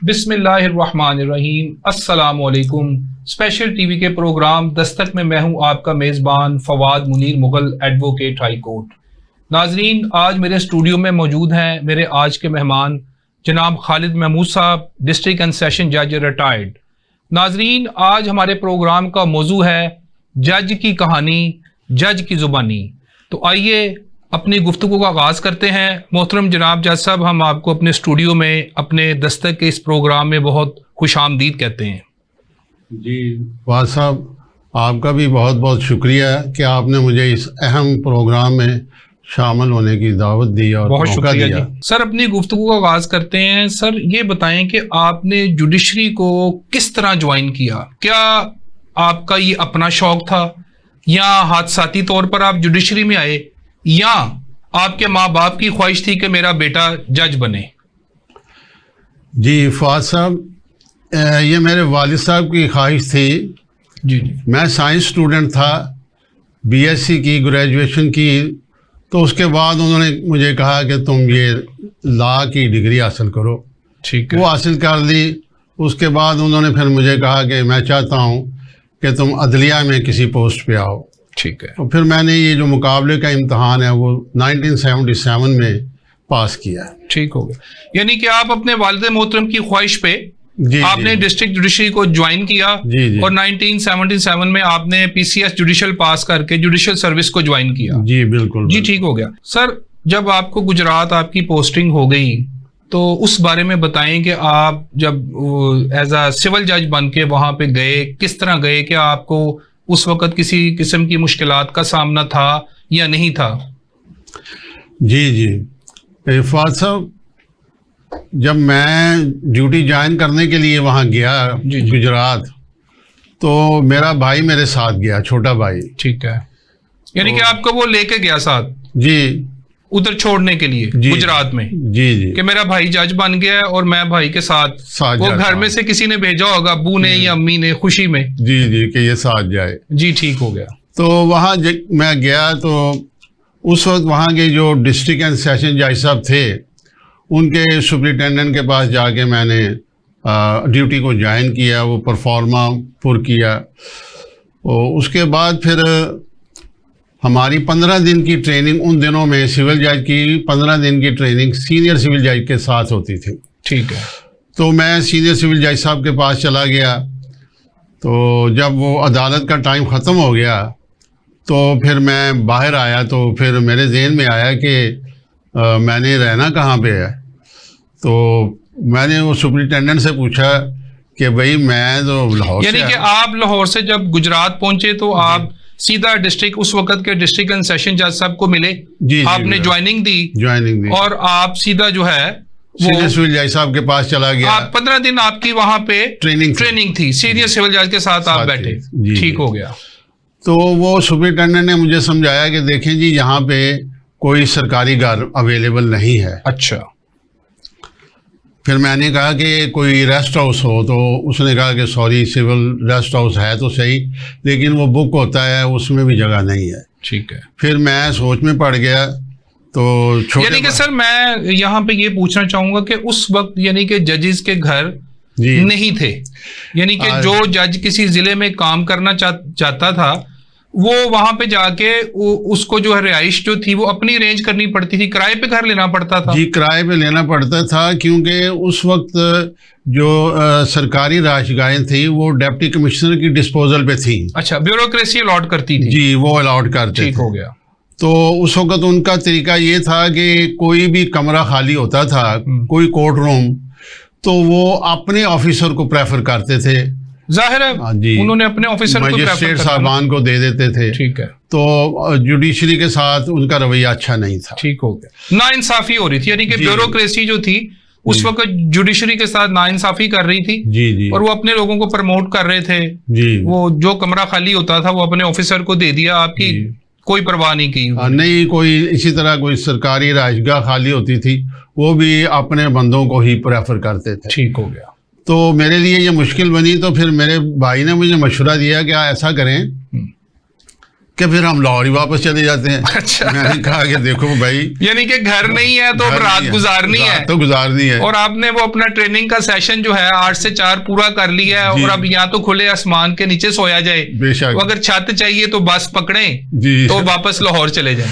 बिस्मिल्लाहिर्रहमानिर्रहीम। अस्सलामुअलैकुम। Special TV के प्रोग्राम दस्तक में मैं हूं आपका मेज़बान Fawad Munir Mughal, advocate high court. नाजरीन, आज मेरे स्टूडियो में मौजूद हैं मेरे आज के मेहमान जनाब खालिद महमूद साहब, डिस्ट्रिक्ट एंड सेशन जज रिटायर्ड। नाजरीन, आज हमारे प्रोग्राम का मौजू है जज की कहानी, जज की ज़ुबानी। तो आइए अपनी गुफ्तगू का आगाज़ करते हैं। मोहतरम जनाब जज साहब, हम आपको अपने स्टूडियो में अपने दस्तक के इस प्रोग्राम में बहुत खुशामदीद कहते हैं। जी फवाद साहब, आपका भी बहुत बहुत शुक्रिया कि आपने मुझे इस अहम प्रोग्राम में शामिल होने की दावत दी और बहुत मौका शुक्रिया दिया। जी। सर, अपनी गुफ्तगू का आगाज़ करते हैं। सर, ये बताएं कि आपने जुडिशरी को किस तरह ज्वाइन किया? क्या आपका ये अपना शौक था या हादसाती तौर पर आप जुडिशरी में आए, या आपके माँ बाप की ख्वाहिश थी कि मेरा बेटा जज बने? जी फवाद साहब, ये मेरे वालिद साहब की ख्वाहिश थी। जी जी। मैं साइंस स्टूडेंट था, बीएससी की, ग्रेजुएशन की। तो उसके बाद उन्होंने मुझे कहा कि तुम ये लॉ की डिग्री हासिल करो। ठीक है। वो हासिल कर ली। उसके बाद उन्होंने फिर मुझे कहा कि मैं चाहता हूँ कि तुम अदलिया में किसी पोस्ट पे आओ। ठीक है। तो फिर मैंने ये जो मुकाबले का इम्तहान है वो 1977 में पास किया। ठीक हो गया। यानी कि आप अपने वालिद मोहतरम की ख्वाहिश पे जी आपने डिस्ट्रिक्ट जुडिशरी को ज्वाइन किया। जी जी। और 1977 में आपने पीसीएस जुडिशल पास करके जुडिशल सर्विस को ज्वाइन किया। जी बिल्कुल जी, ठीक हो गया। सर, जब आपको गुजरात आपकी पोस्टिंग हो गई तो उस बारे में बताएं कि आप जब एज अ सिविल जज बन के वहां पे गए, किस तरह गए? कि आपको उस वक्त किसी किस्म की मुश्किलात का सामना था या नहीं था? जी जी। फवाद साहब, जब मैं ड्यूटी ज्वाइन करने के लिए वहाँ गया जी जी। गुजरात, तो मेरा भाई मेरे साथ गया, छोटा भाई। ठीक है। यानी कि आपको वो लेके गया साथ जी, उधर छोड़ने के लिए जी गुजरात में, जी जी, कि मेरा भाई जज बन गया है और मैं भाई के साथ वो जाता घर में हूँ। से किसी ने भेजा होगा, अब्बू ने या अम्मी ने, खुशी में। जी जी, कि ये साथ जाए। जी, ठीक हो गया। तो वहाँ मैं गया तो उस वक्त वहाँ के जो डिस्ट्रिक्ट एंड सेशन जज साहब थे, उनके सुपरिटेंडेंट के पास जाके मैंने ड्यूटी को ज्वाइन किया। वो परफॉर्मा पुर किया। और उसके बाद फिर हमारी 15 दिन की ट्रेनिंग, उन दिनों में सिविल जज की 15 दिन की ट्रेनिंग सीनियर सिविल जज के साथ होती थी। ठीक है। तो मैं सीनियर सिविल जज साहब के पास चला गया। तो जब वो अदालत का टाइम ख़त्म हो गया तो फिर मैं बाहर आया, तो फिर मेरे जहन में आया कि मैंने रहना कहाँ पे है। तो मैंने वो सुपरिटेंडेंट से पूछा कि भाई मैं तो लाहौर से, यानी कि आप लाहौर से जब गुजरात पहुंचे तो आप सीधा डिस्ट्रिक्ट, उस वक्त के डिस्ट्रिक्ट एंड सेशन जज साहब को मिले। जी, आपने ज्वाइनिंग दी और आप सीधा जो है सीनियर सिविल जज साहब के पास चला गया। आप 15 दिन आपकी वहां पे ट्रेनिंग थी, सीनियर सिविल जज के साथ आप बैठे। ठीक हो गया। तो वो सुपरिटेंडेंट ने मुझे समझाया कि देखें जी, यहाँ पे कोई सरकारी घर अवेलेबल नहीं है। अच्छा। फिर मैंने कहा कि कोई रेस्ट हाउस हो, तो उसने कहा कि सॉरी, सिविल रेस्ट हाउस है तो सही, लेकिन वो बुक होता है, उसमें भी जगह नहीं है। ठीक है। फिर मैं सोच में पड़ गया। तो यानी कि सर, मैं यहाँ पे ये पूछना चाहूंगा कि उस वक्त यानी कि जजेस के घर नहीं थे, यानी कि जो जज किसी जिले में काम करना चाहता था वो वहां पे जाके उसको जो है रिहाइश जो थी वो अपनी अरेंज करनी पड़ती थी, किराए पे घर लेना पड़ता था? जी, किराए पे लेना पड़ता था, क्योंकि उस वक्त जो सरकारी राशगाहें थी वो डिप्टी कमिश्नर की डिस्पोजल पे थी। अच्छा, ब्यूरोक्रेसी अलॉट करती थी? जी, वो अलॉट करते थे। ठीक हो गया। तो उस वक्त उनका तरीका ये था कि कोई भी कमरा खाली होता था, कोई कोर्ट रूम, तो वो अपने ऑफिसर को प्रेफर करते थे। जाहिर है जी, उन्होंने अपने ऑफिसर को मजिस्ट्रेट साहबान को दे देते थे। ठीक है। तो जुडिशरी के साथ उनका रवैया अच्छा नहीं था। ठीक हो गया। नाइंसाफी हो रही थी, यानी कि ब्यूरोक्रेसी जो थी उस वक्त जुडिशरी के साथ नाइंसाफी कर रही थी। जी जी। और वो अपने लोगों को प्रमोट कर रहे थे। जी। वो जो कमरा खाली होता था वो अपने ऑफिसर को दे दिया, आपकी कोई परवाह नहीं की? नहीं, कोई इसी तरह कोई सरकारी राजगाह खाली होती थी, वो भी अपने बंदों को ही प्रेफर करते थे। ठीक हो गया। तो मेरे लिए ये मुश्किल बनी। तो फिर मेरे भाई ने मुझे मशवरा दिया कि ऐसा करें कि फिर हम लाहौर ही वापस चले जाते हैं। अच्छा। मैंने कहा कि देखो भाई, यानी कि घर नहीं है तो अब रात गुजारनी है, तो गुजारनी है। और आपने वो अपना ट्रेनिंग का सेशन जो है 8 से 4 पूरा कर लिया है, और अब यहाँ तो खुले आसमान के नीचे सोया जाए, बेशक। तो अगर छत चाहिए तो बस पकड़ें जी, तो वापस लाहौर चले जाएं।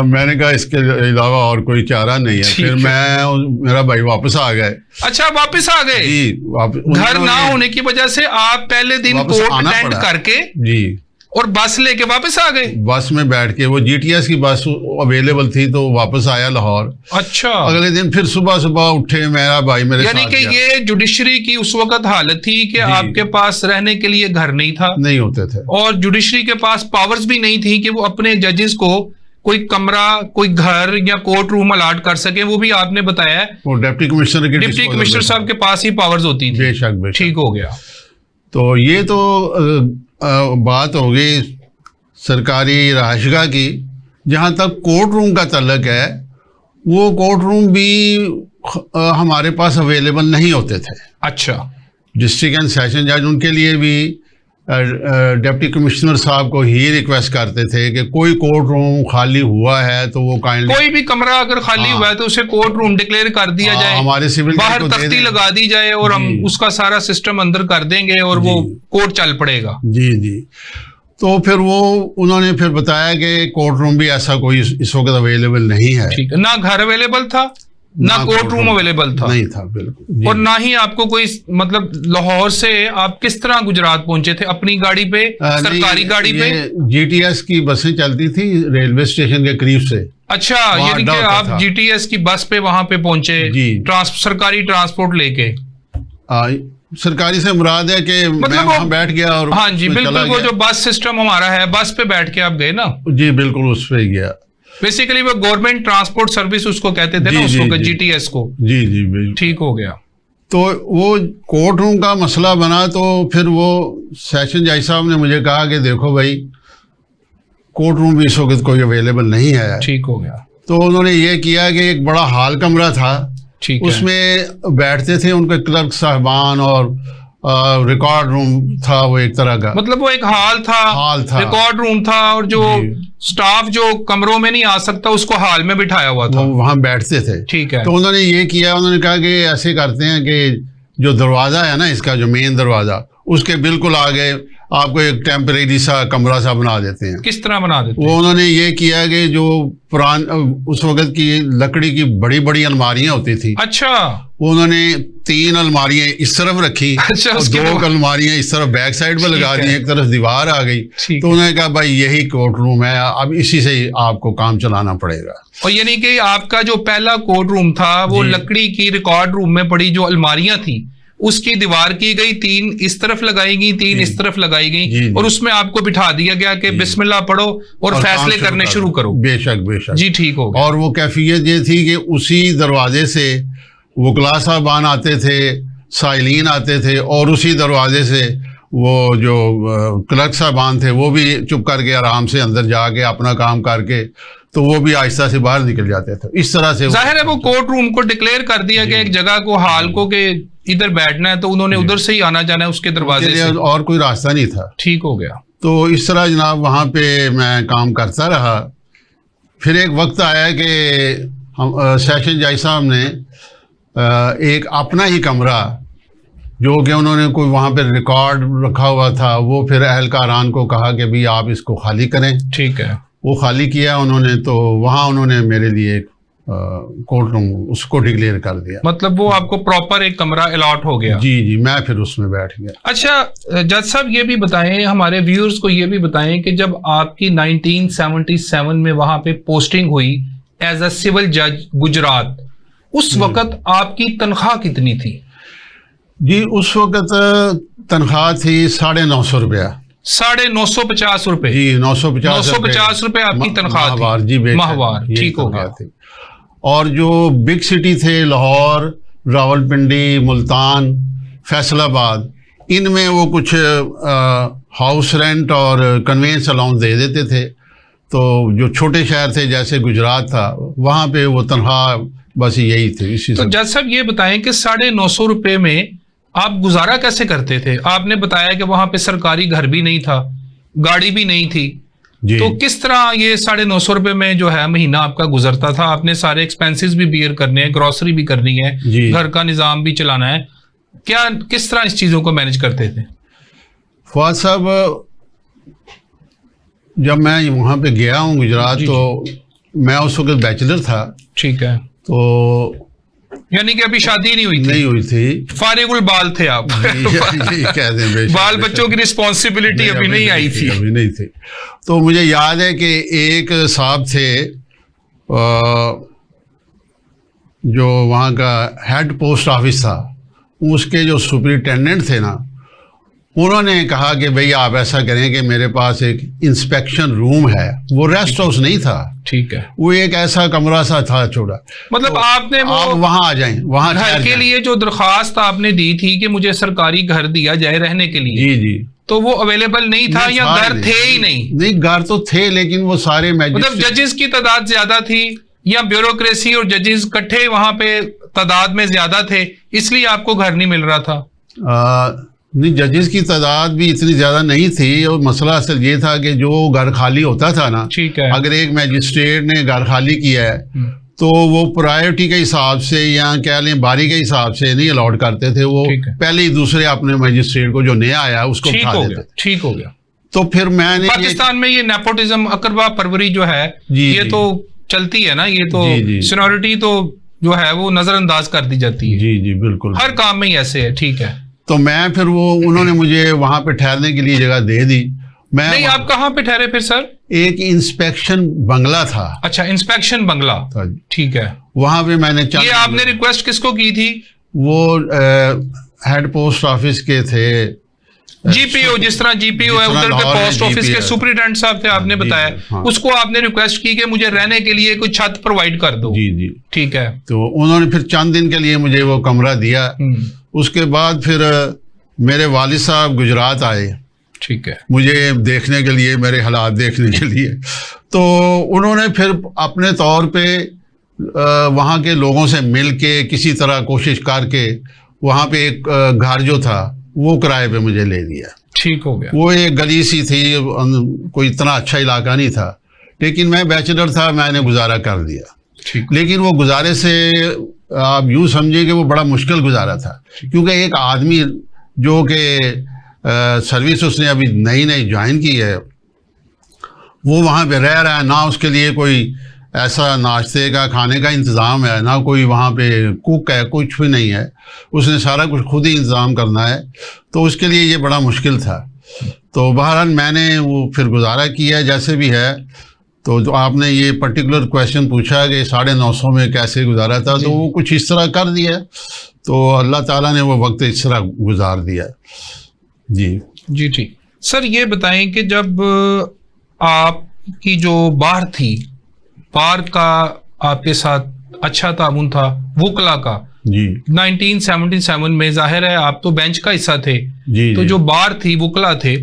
मैंने कहा इसके अलावा और कोई चारा नहीं है। फिर मेरा भाई वापस आ गए। अच्छा, वापस आ गए जी, घर ना होने की वजह से आप पहले दिन कोर्ट अटेंड करके जी और बस लेके वापस आ गए। बस में बैठ के, वो GTS की बस अवेलेबल थी तो वापस आया लाहौर। अच्छा। अगले दिन फिर सुबह सुबह उठे, मेरा भाई मेरे साथ, यानी कि ये जुडिशरी की उस वक्त हालत थी कि आपके पास रहने के लिए घर नहीं था, नहीं होते थे, और जुडिशरी के पास पावर्स भी नहीं थी कि वो अपने जजेस को कोई कमरा, कोई घर या कोर्ट रूम अलाट कर सके। वो भी आपने बताया वो डिप्टी कमिश्नर साहब के पास ही पावर्स होती थी। बेशक। ठीक हो गया। तो ये तो बात हो गई सरकारी रहायशगाह की। जहाँ तक कोर्ट रूम का तल्लक है, वो कोर्ट रूम भी हमारे पास अवेलेबल नहीं होते थे। अच्छा। डिस्ट्रिक्ट एंड सेशन जज उनके लिए भी डिप्टी कमिश्नर साहब को ही रिक्वेस्ट करते थे कि कोई कोर्ट रूम खाली हुआ है तो वो काइंडली, कोई भी कमरा अगर खाली हुआ है तो उसे कोर्ट रूम डिक्लेयर कर दिया जाए, हमारे सिविल बाहर तख्ती लगा दी जाए और हम उसका सारा सिस्टम अंदर कर देंगे और वो कोर्ट चल पड़ेगा। जी जी। तो फिर वो उन्होंने फिर बताया कि कोर्ट रूम भी ऐसा कोई इस वक्त अवेलेबल नहीं है। ठीक है, ना घर अवेलेबल था, ना कोर्ट रूम अवेलेबल था। नहीं था, बिल्कुल। और ना ही आपको कोई, मतलब लाहौर से आप किस तरह गुजरात पहुंचे थे? अपनी गाड़ी पे, सरकारी गाड़ी पे? GTS की बसें चलती थी रेलवे स्टेशन के करीब से। अच्छा, यानी कि आप GTS की बस पे वहां पे पहुंचे, सरकारी ट्रांसपोर्ट लेके? सरकारी से मुराद है कि मतलब मैं वहां बैठ गया और हाँ जी, बिल्कुल। वो जो बस सिस्टम हमारा है, बस पे बैठ के आप गए ना? जी बिल्कुल, उस पे गया। बेसिकली वो गवर्नमेंट ट्रांसपोर्ट सर्विस उसको कहते थे ना उस वक्त, GTS को। जी जी बिल्कुल। ठीक हो गया। तो वो कोर्ट रूम का मसला बना, तो फिर वो सेशन जज साहब ने मुझे कहा कि देखो भाई, कोर्ट रूम भी इस वक्त कोई अवेलेबल नहीं है। ठीक हो गया। तो उन्होंने ये किया कि एक बड़ा हॉल कमरा था, ठीक है, उसमें बैठते थे उनके क्लर्क साहबान, और रिकॉर्ड रूम था वो एक तरह का। मतलब वो एक हॉल था, रिकॉर्ड रूम था, और जो स्टाफ जो कमरों में नहीं आ सकता उसको हॉल में बिठाया हुआ था, वहां बैठते थे। ठीक है। तो उन्होंने ये किया, उन्होंने कहा कि ऐसे करते हैं कि जो दरवाजा है ना इसका, जो मेन दरवाजा, उसके बिल्कुल आगे आपको एक टेम्परेरी सा कमरा सा बना देते हैं। किस तरह बना देते हैं? वो उन्होंने ये किया कि जो उस वक्त की लकड़ी की बड़ी बड़ी अलमारियां होती थी। अच्छा। वो उन्होंने 3 अलमारियां इस तरफ रखी, अच्छा, और 2 अलमारियां इस तरफ बैक साइड पर लगा दी, एक तरफ दीवार आ गई। तो उन्होंने कहा भाई यही कोर्ट रूम है, अब इसी से ही आपको काम चलाना पड़ेगा। और यानी कि आपका जो पहला कोर्ट रूम था वो लकड़ी की रिकॉर्ड रूम में पड़ी जो अलमारियां थी, उसकी दीवार की गई, 3 इस तरफ लगाई गई, 3 इस तरफ लगाई गई, और उसमें आपको बिठा दिया गया कि बिस्मिल्लाह पढ़ो और फैसले करने शुरू करो। बेशक बेशक जी, ठीक हो गया। और वो कैफियत ये थी कि उसी दरवाजे से वकला साहबान आते थे, साइलीन आते थे, और उसी दरवाजे से वो जो क्लर्क साहबान थे वो भी चुप करके आराम से अंदर जाके अपना काम करके, तो वो भी आहिस्ता से बाहर निकल जाते थे। इस तरह से जाहिर है वो कोर्ट रूम को डिक्लेयर कर दिया कि एक जगह को, हाल को, के इधर बैठना है, तो उन्होंने उधर से ही आना जाना है उसके दरवाजे से, और कोई रास्ता नहीं था। ठीक हो गया। तो इस तरह जनाब वहाँ पे मैं काम करता रहा। फिर एक वक्त आया कि हम सेशन जज साहब ने एक अपना ही कमरा, जो कि उन्होंने कोई वहाँ पे रिकॉर्ड रखा हुआ था, वो फिर अहलकारान को कहा कि भाई आप इसको खाली करें। ठीक है। वो खाली किया उन्होंने, तो वहाँ उन्होंने मेरे लिए कोर्ट रूम उसको डिक्लेयर कर दिया। मतलब वो आपको प्रॉपर एक कमरा अलॉट हो गया? जी जी, मैं फिर उसमें बैठ गया। अच्छा जज साहब, ये भी बताएं, हमारे व्यूअर्स को ये भी बताएं कि जब आपकी 1977 में वहां पे पोस्टिंग हुई एज अ सिविल जज गुजरात, उस वक्त आपकी तनख्वाह कितनी थी? जी उस वक्त तनख्वाह थी 950 रुपया। 950 रुपए? जी 950 रुपए आपकी तनख्वाह थी? जी माहवार। ठीक हो गया। और जो बिग सिटी थे, लाहौर, रावलपिंडी, मुल्तान, फैसलाबाद, इनमें वो कुछ हाउस रेंट और कन्वेंस अलाउंस दे देते थे। तो जो छोटे शहर थे जैसे गुजरात था, वहाँ पे वो तनख्वाह बस यही थी। इसी तो जज साहब ये बताएं कि 950 रुपए में आप गुजारा कैसे करते थे? आपने बताया कि वहां पे सरकारी घर भी नहीं था, गाड़ी भी नहीं थी, जी। तो किस तरह ये 950 रुपए में जो है महीना आपका गुजरता था? आपने सारे एक्सपेंसेस भी बियर करने हैं, ग्रोसरी भी करनी है, जी। घर का निजाम भी चलाना है, क्या किस तरह इस चीजों को मैनेज करते थे? फवाद साहब, जब मैं वहाँ पे गया हूँ गुजरात, जी, तो मैं उस वक्त बैचलर था। ठीक है, तो यानी कि अभी शादी नहीं हुई थी? नहीं हुई थी। फारिगुल बाल थे आप। यही कह दें, बेशक, बाल बच्चों की रिस्पॉन्सिबिलिटी अभी नहीं आई थी। अभी नहीं थी। तो मुझे याद है कि एक साहब थे, जो वहाँ का हेड पोस्ट ऑफिस था, उसके जो सुपरिटेंडेंट थे ना, उन्होंने कहा कि भाई आप ऐसा करें कि मेरे पास एक इंस्पेक्शन रूम है। वो रेस्ट हाउस नहीं था, ठीक है, वो एक ऐसा कमरा सा था छोटा। मतलब तो आपने वो आप वहाँ आ जाएं, वहाँ घर के लिए जो दरखास्त आपने दी थी कि मुझे सरकारी घर दिया जाए रहने के लिए, जी जी, तो वो अवेलेबल नहीं था या घर थे ही नहीं? नहीं, घर तो थे, लेकिन वो सारे मतलब जजेस की तादाद ज्यादा थी या ब्यूरोक्रेसी और जजेस इकट्ठे वहां पे तादाद में ज्यादा थे, इसलिए आपको घर नहीं मिल रहा था? नहीं, जजेस की तादाद भी इतनी ज़्यादा नहीं थी। और मसला असल ये था कि जो घर खाली होता था ना, ठीक है, अगर एक मैजिस्ट्रेट ने घर खाली किया है तो वो प्रायोरिटी के हिसाब से या कह लें बारी के हिसाब से नहीं अलॉट करते थे। वो पहले ही दूसरे अपने मैजिस्ट्रेट को जो नया आया उसको उठा देते थे। ठीक हो गया। तो फिर मैंने पाकिस्तान में ये नेपोटिज्म, अकरबा परवरी जो है, ये तो चलती है ना, ये तो सीनियरिटी तो जो है वो नजरअंदाज कर दी जाती है। जी जी, बिल्कुल, हर काम में ही ऐसे है। ठीक है, तो मैं फिर वो उन्होंने मुझे वहां पे ठहरने के लिए जगह दे दी। मैं नहीं, आप कहाँ पे ठहरे फिर सर? एक इंस्पेक्शन बंगला था। अच्छा, इंस्पेक्शन बंगला, ठीक है। वहां पे मैंने ये आपने रिक्वेस्ट किसको की थी? वो हेड पोस्ट ऑफिस के थे, जीपीओ, जिस तरह जीपीओ है उधर के पोस्ट ऑफिस के सुपरिटेंडेंट साहब थे, आपने बताया। हाँ। उसको आपने रिक्वेस्ट की कि मुझे रहने के लिए कोई छत प्रोवाइड कर दो। जी जी, ठीक है। तो उन्होंने फिर चंद दिन के लिए मुझे वो कमरा दिया। उसके बाद फिर मेरे वालिद साहब गुजरात आए, ठीक है, मुझे देखने के लिए, मेरे हालात देखने के लिए। तो उन्होंने फिर अपने तौर पे वहाँ के लोगों से मिल के किसी तरह कोशिश करके वहाँ पे एक घर जो था वो किराए पे मुझे ले दिया। ठीक हो गया। वो एक गली सी थी, कोई इतना अच्छा इलाका नहीं था, लेकिन मैं बैचलर था, मैंने गुजारा कर दिया। ठीक। लेकिन वो गुजारे से आप यूँ समझिए कि वो बड़ा मुश्किल गुजारा था, क्योंकि एक आदमी जो कि सर्विस उसने अभी नई नई ज्वाइन की है, वो वहाँ पे रह रहा है, ना उसके लिए कोई ऐसा नाश्ते का खाने का इंतज़ाम है, ना कोई वहाँ पे कुक है, कुछ भी नहीं है। उसने सारा कुछ खुद ही इंतज़ाम करना है, तो उसके लिए ये बड़ा मुश्किल था। तो बहरहाल मैंने वो फिर गुजारा किया जैसे भी है। तो जो आपने ये पर्टिकुलर क्वेश्चन पूछा कि 950 में कैसे गुजारा था, तो वो कुछ इस तरह कर दिया। तो अल्लाह ताला ने वो वक्त इस तरह गुजार दिया। जी जी, ठीक। सर ये बताएं कि जब आपकी जो बार थी, बार का आपके साथ अच्छा तामुन था, वुकला का जी, 1977 में, जाहिर है आप तो बेंच का हिस्सा थे, जी, तो जी। जो बार थी, वुकला थे,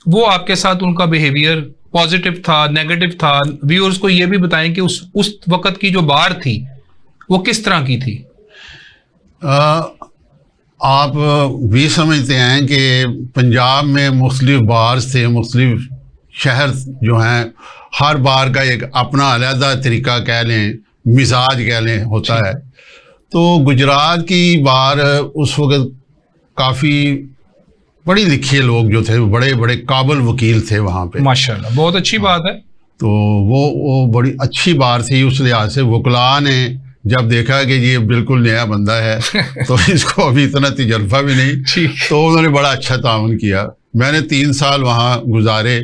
वो आपके साथ उनका बिहेवियर पॉजिटिव था, नेगेटिव था? व्यूअर्स को ये भी बताएं कि उस वक्त की जो बार थी वो किस तरह की थी? आप भी समझते हैं कि पंजाब में मुख्तलिफ बार्स थे, मुख्तलिफ शहर जो हैं, हर बार का एक अपना अलहदा तरीका कह लें, मिजाज कह लें होता है। तो गुजरात की बार उस वक्त काफ़ी पढ़ी लिखी लोग जो थे, बड़े बड़े काबिल वकील थे वहाँ पे, माशाल्लाह, बहुत अच्छी बात है। तो वो बड़ी अच्छी बार थी। उस लिहाज से वकला ने जब देखा कि ये बिल्कुल नया बंदा है तो इसको अभी इतना तजर्बा भी नहीं, तो उन्होंने बड़ा अच्छा ताउन किया। मैंने 3 साल वहाँ गुजारे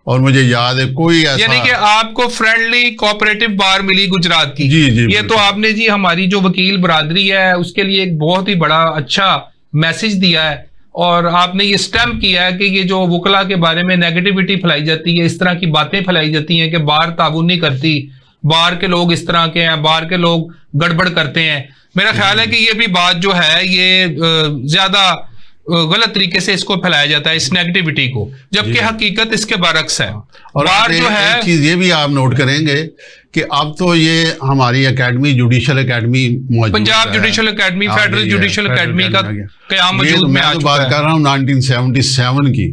और मुझे याद है कोई ऐसा, यानी कि आपको फ्रेंडली कोऑपरेटिव बार मिली गुजरात की। जी जी, ये तो आपने जी हमारी जो वकील बरादरी है उसके लिए एक बहुत ही बड़ा अच्छा मैसेज दिया है, और आपने ये स्टैम्प किया है कि ये जो वकला के बारे में नेगेटिविटी फैलाई जाती है, इस तरह की बातें फैलाई जाती हैं कि बार ताउन नहीं करती, बार के लोग इस तरह के हैं, बार के लोग गड़बड़ करते हैं। मेरा ख्याल है कि ये भी बात जो है ये ज्यादा गलत तरीके से इसको फैलाया जाता है, इस नेगेटिविटी को, जबकि हकीकत इसके बरक्स है। और बार जो है, एक चीज ये भी आप नोट करेंगे कि अब तो ये हमारी एकेडमी, जुडिशल एकेडमी मौजूद है, Punjab judicial academy, federal judicial academy का कयाम मौजूद में आ चुका है। बात कर रहा हूँ 1977 की।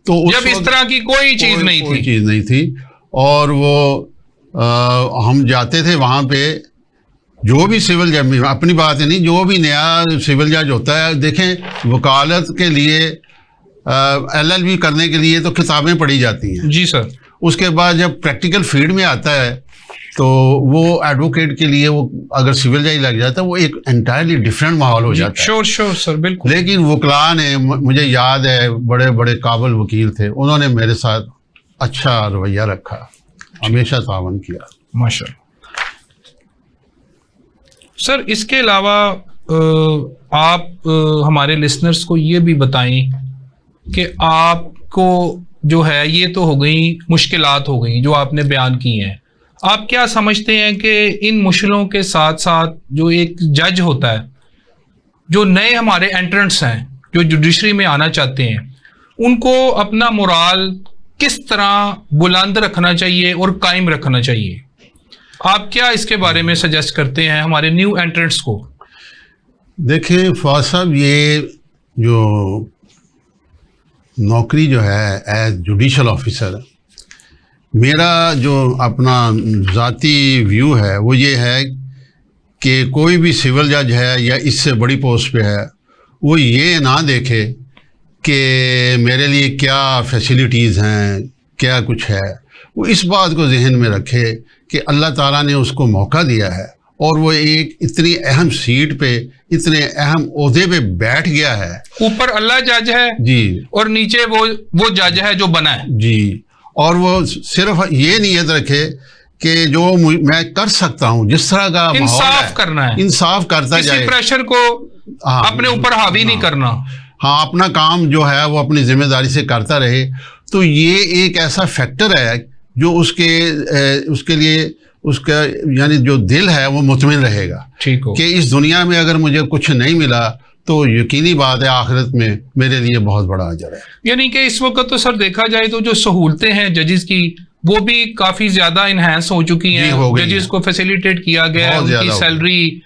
तो जब इस तरह की कोई चीज नहीं थी। चीज नहीं थी। और वो हम जाते थे वहाँ पे, जो भी सिविल जज, अपनी बात है नहीं, जो भी नया सिविल जज होता है, देखें वकालत के लिए LLB करने के लिए तो किताबें पढ़ी जाती हैं। जी सर। उसके बाद जब प्रैक्टिकल फील्ड में आता है तो वो एडवोकेट के लिए, वो अगर सिविल जज लग जाता है, वो एक एंटायरली डिफरेंट माहौल हो जाता है। श्योर सर, बिल्कुल। लेकिन वकला ने, मुझे याद है, बड़े बड़े काबिल वकील थे, उन्होंने मेरे साथ अच्छा रवैया रखा, हमेशा तावन किया। माशाल्लाह। सर इसके अलावा आप हमारे लिसनर्स को ये भी बताएं कि आपको जो है, ये तो हो गई मुश्किलात हो गई जो आपने बयान की हैं, आप क्या समझते हैं कि इन मुश्किलों के साथ साथ जो एक जज होता है, जो नए हमारे एंट्रेंट्स हैं जो जुडिशरी में आना चाहते हैं, उनको अपना मोराल किस तरह बुलंद रखना चाहिए और कायम रखना चाहिए? आप क्या इसके बारे में सजेस्ट करते हैं हमारे न्यू एंट्रेंट्स को? देखिए फवाद साहब, ये जो नौकरी जो है एज जुडिशल ऑफिसर, मेरा जो अपना ज़ाती व्यू है वो ये है कि कोई भी सिविल जज है या इससे बड़ी पोस्ट पे है, वो ये ना देखे कि मेरे लिए क्या फैसिलिटीज़ हैं, क्या कुछ है। वो इस बात को जहन में रखे कि अल्लाह ताला ने उसको मौका दिया है और वो एक इतनी अहम सीट पे, इतने अहम ओहदे पे बैठ गया है। ऊपर अल्लाह जज है जी, और नीचे वो जज है जो बना है। जी, और वो सिर्फ ये नियत रखे कि जो मैं कर सकता हूँ, जिस तरह का इंसाफ करना है, इंसाफ करता जाए, किसी प्रेशर को अपने ऊपर हावी नहीं करना। हाँ, अपना काम जो है वो अपनी जिम्मेदारी से करता रहे। तो ये एक ऐसा फैक्टर है जो उसके लिए उसका यानी जो दिल है वो मुतमिन रहेगा। ठीक हो कि इस दुनिया में अगर मुझे कुछ नहीं मिला तो यकीनी बात है आखिरत में मेरे लिए बहुत बड़ा अजर है। यानी कि इस वक्त तो सर देखा जाए तो जो सहूलतें हैं जजेस की, वो भी काफी ज्यादा इनहेंस हो चुकी हैं। जजेस को फैसिलिटेट किया गया है, उनकी सैलरी,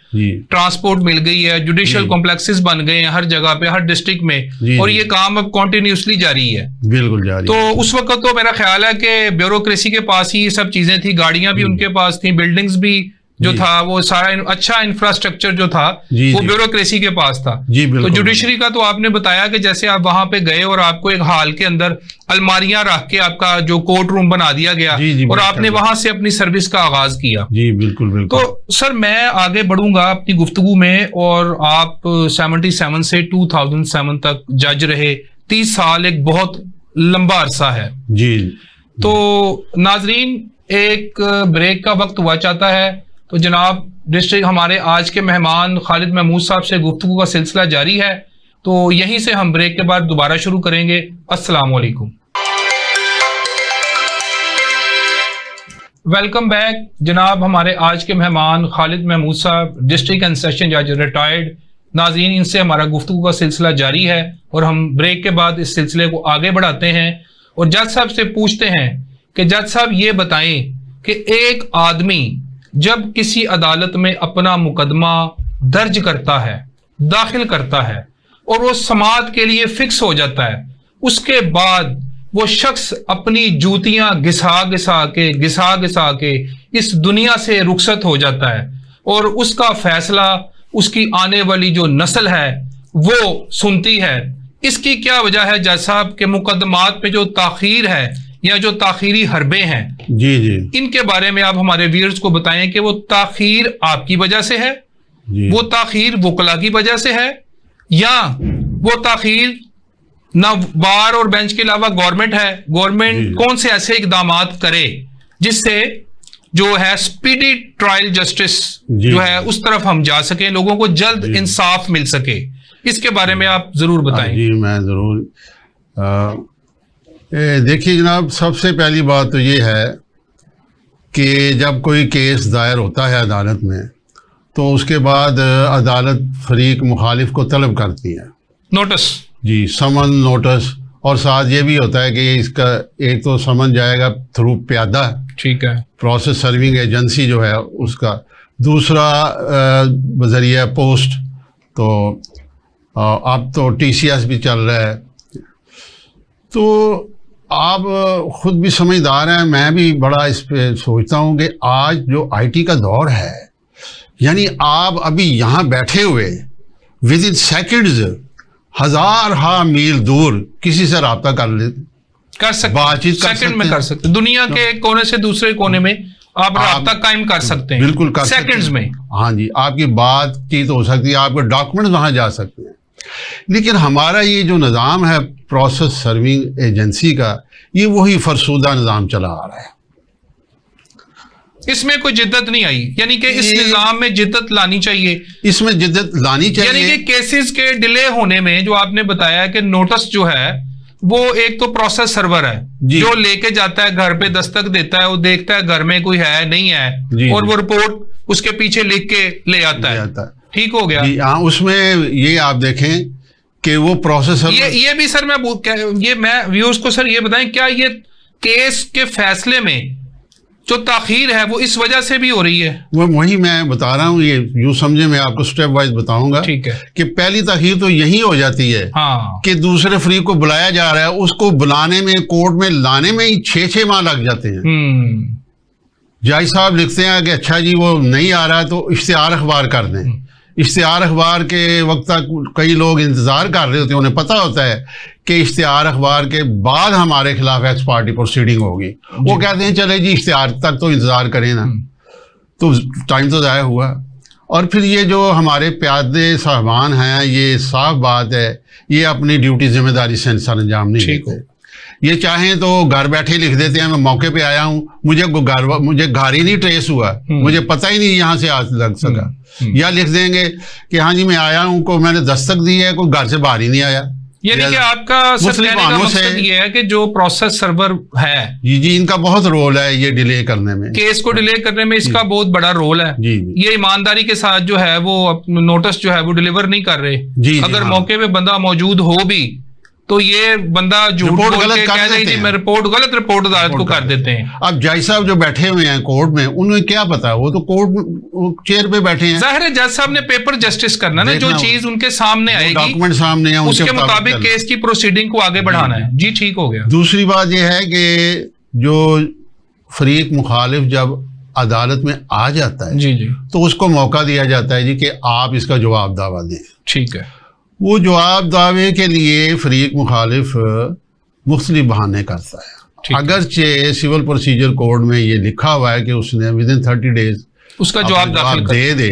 ट्रांसपोर्ट मिल गई है, जुडिशियल कॉम्प्लेक्सेस बन गए हैं हर जगह पे, हर डिस्ट्रिक्ट में, और ये काम अब कॉन्टिन्यूसली जारी है। बिल्कुल जारी। तो उस वक्त तो मेरा ख्याल है कि ब्यूरोक्रेसी के पास ही ये सब चीजें थी, गाड़ियां भी उनके पास थी, बिल्डिंग्स भी जो था, वो सारा अच्छा इंफ्रास्ट्रक्चर जो था वो ब्यूरोक्रेसी के पास था। तो जुडिशरी का तो आपने बताया कि जैसे आप वहां पे गए और आपको एक हाल के अंदर अलमारियां रख के आपका जो कोर्ट रूम बना दिया गया, और आपने वहां से अपनी सर्विस का आगाज किया। जी बिल्कुल बिल्कुल। तो सर मैं आगे बढ़ूंगा अपनी गुफ्तगू में, और आप 77 से 2007 तक जज रहे, 30 साल एक बहुत लंबा अरसा है जी। तो नाजरीन, एक ब्रेक का वक्त हुआ चाहता है, तो जनाब डिस्ट्रिक्ट हमारे आज के मेहमान खालिद महमूद साहब से गुफ्तगू का सिलसिला जारी है, तो यहीं से हम ब्रेक के बाद दोबारा शुरू करेंगे। अस्सलाम वालेकुम, वेलकम बैक जनाब। हमारे आज के मेहमान खालिद महमूद साहब, डिस्ट्रिक्ट एंड सेशन जज, रिटायर्ड। नाज़रीन, इनसे हमारा गुफ्तगू का सिलसिला जारी है और हम ब्रेक के बाद इस सिलसिले को आगे बढ़ाते हैं और जज साहब से पूछते हैं कि जज साहब ये बताएं कि एक आदमी जब किसी अदालत में अपना मुकदमा दर्ज करता है, दाखिल करता है, और वो समाअत के लिए फिक्स हो जाता है, उसके बाद वो शख्स अपनी जूतियां घिसा घिसा के इस दुनिया से रुखसत हो जाता है, और उसका फैसला उसकी आने वाली जो नस्ल है वो सुनती है। इसकी क्या वजह है जज साहब के मुकदमात पे जो ताखीर है या जो ताखीरी हरबे हैं, जी जी, इनके बारे में आप हमारे व्यूअर्स को बताएं कि वो ताखीर आपकी वजह से है, वो ताखीर वकला की वजह से है, या वो ताखीर ना बार और बेंच के अलावा गवर्नमेंट है, गवर्नमेंट कौन से ऐसे इकदाम करे जिससे जो है स्पीडी ट्रायल जस्टिस जो है उस तरफ हम जा सके, लोगों को जल्द इंसाफ मिल सके। इसके बारे में आप जरूर बताएं। जी मैं जरूर। देखिए जनाब, सबसे पहली बात तो ये है कि जब कोई केस दायर होता है अदालत में, तो उसके बाद अदालत फरीक मुखालिफ को तलब करती है नोटिस, जी, समन नोटिस, और साथ ये भी होता है कि इसका एक तो समन जाएगा थ्रू प्यादा, ठीक है, प्रोसेस सर्विंग एजेंसी जो है उसका, दूसरा बजरिया पोस्ट, तो अब तो TCS भी चल रहा है। तो आप खुद भी समझदार हैं, मैं भी बड़ा इस पे सोचता हूँ कि आज जो आईटी का दौर है, यानी आप अभी यहाँ बैठे हुए विद इन सेकेंड्स हजार मील दूर किसी से रब्ता कर सकते, बातचीत कर सेकंड में कर सकते, दुनिया के एक कोने से दूसरे कोने में आप रब्ता कायम कर सकते हैं, बिल्कुल कर सेकंड्स में। हाँ जी, आपकी बातचीत हो सकती है, आपके डॉक्यूमेंट वहाँ जा सकते हैं। लेकिन हमारा ये जो निज़ाम है प्रोसेस सर्विंग एजेंसी का, ये वही फरसूदा निज़ाम चला आ रहा है, इसमें कोई जिद्दत नहीं आई, यानी कि इस निज़ाम में जिद्दत लानी चाहिए, इसमें जिद्दत लानी चाहिए। यानी कि केसेस के डिले होने में जो आपने बताया कि नोटिस जो है वो एक तो प्रोसेस सर्वर है जो लेके जाता है घर पे, दस्तक देता है, वो देखता है घर में कोई है नहीं है, और वो रिपोर्ट उसके पीछे लिख के ले आता है। ठीक हो गया। हाँ, उसमें ये आप देखें कि वो प्रोसेस ये भी सर मैं व्यूअर्स को सर ये बताएं, क्या ये केस के फैसले में जो ताखीर है वो इस वजह से भी हो रही है? वो वही मैं बता रहा हूँ, ये यूं समझे, मैं आपको स्टेप वाइज बताऊंगा। ठीक है। कि पहली ताखीर तो यही हो जाती है कि दूसरे फरीक को बुलाया जा रहा है, उसको बुलाने में, कोर्ट में लाने में ही 6 माह लग जाते हैं। जज साहब लिखते हैं कि अच्छा जी वो नहीं आ रहा है तो इश्तिहार अखबार कर दें। इश्तिहार अखबार के वक्त तक कई लोग इंतज़ार कर रहे होते हैं, उन्हें पता होता है कि इश्तिहार अखबार के बाद हमारे खिलाफ एक्स पार्टी प्रोसीडिंग होगी। वो कहते हैं चले जी इश्तिहार तक तो इंतज़ार करें ना, तो टाइम तो ज़ाया हुआ। और फिर ये जो हमारे प्यादे साहबान हैं, ये साफ बात है, ये अपनी ड्यूटी जिम्मेदारी से सर अंजाम नहीं देते। ये चाहें तो घर बैठे लिख देते हैं मैं मौके पे आया हूँ, मुझे घर ही नहीं ट्रेस हुआ, मुझे पता ही नहीं यहाँ से आज लग सका। या लिख देंगे कि हाँ जी मैं आया हूँ, को मैंने दस्तक दी है, कोई घर से बाहर ही नहीं आया। यानी कि आपका सर कहने का मकसद ये है कि जो प्रोसेस सर्वर है जी इनका बहुत रोल है ये डिले करने में, केस को डिले करने में इसका बहुत बड़ा रोल है। ये ईमानदारी के साथ जो है वो नोटिस जो है वो डिलीवर नहीं कर रहे। अगर मौके पे बंदा मौजूद हो भी तो ये बंदा झूठ बोल के कह दे कि मैं गलत रिपोर्ट अदालत को कर देते हैं। अब जज साहब जो बैठे हुए हैं कोर्ट में, उन्हें क्या पता, वो तो कोर्ट चेयर पे बैठे हैं। जाहिर है जज साहब ने पेपर जस्टिस करना ना, जो चीज उनके सामने आएगी, डॉक्यूमेंट सामने है, उसके मुताबिक केस की प्रोसीडिंग को आगे बढ़ाना है। जी ठीक हो गया। दूसरी बात यह है कि जो फरीक मुखालिफ जब अदालत में आ जाता है जी तो उसको मौका दिया जाता है जी कि आप इसका जवाब दावा दें। ठीक है। वो जवाब दावे के लिए फरीक मुखालिफ मुख्तलिफ बहाने करता है। अगरचे सिविल प्रोसीजर कोड में ये लिखा हुआ है कि उसने विद इन 30 डेज उसका जवाब दे,